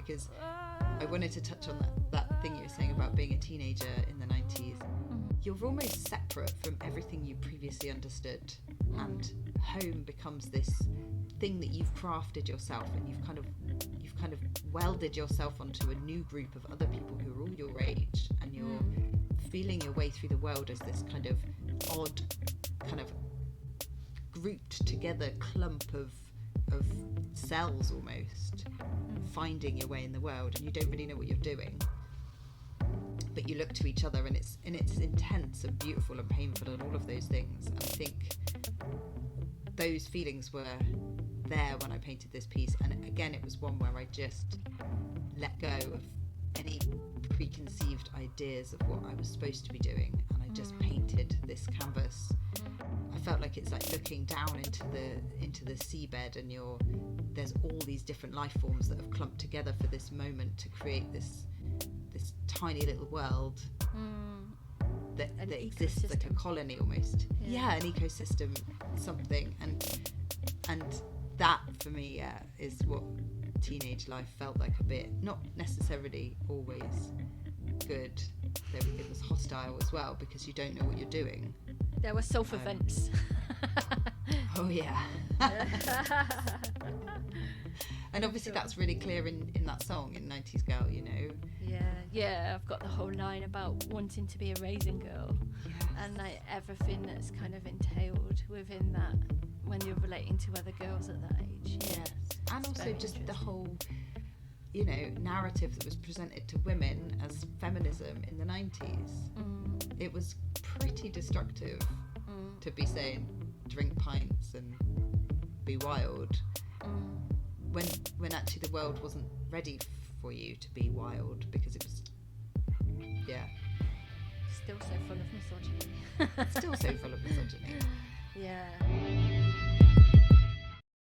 because I wanted to touch on that thing you were saying about being a teenager in the 90s. You're almost separate from everything you previously understood, and home becomes this thing that you've crafted yourself, and you've kind of welded yourself onto a new group of other people who are all your age, and you're feeling your way through the world as this kind of odd, kind of grouped together clump of cells almost, finding your way in the world, and you don't really know what you're doing, but you look to each other, and it's intense and beautiful and painful and all of those things. And I think those feelings were there when I painted this piece, and again, it was one where I just let go of any preconceived ideas of what I was supposed to be doing, and I just painted this canvas. I felt like it's like looking down into the seabed, and there's all these different life forms that have clumped together for this moment to create this tiny little world that exists like a colony almost. Yeah, an ecosystem, something, and that for me is what teenage life felt like a bit. Not necessarily always good. It was hostile as well, because you don't know what you're doing. There were self-events. Oh yeah. And obviously that's really clear in that song, in 90s Girl, you know. Yeah, I've got the whole line about wanting to be a raising girl. Yes. And like everything that's kind of entailed within that when you're relating to other girls at that age. Yes. And also just the whole, you know, narrative that was presented to women as feminism in the 90s. It was pretty destructive to be saying drink pints and be wild when actually the world wasn't ready for you to be wild, because it was still so full of misogyny. Still so full of misogyny. Yeah.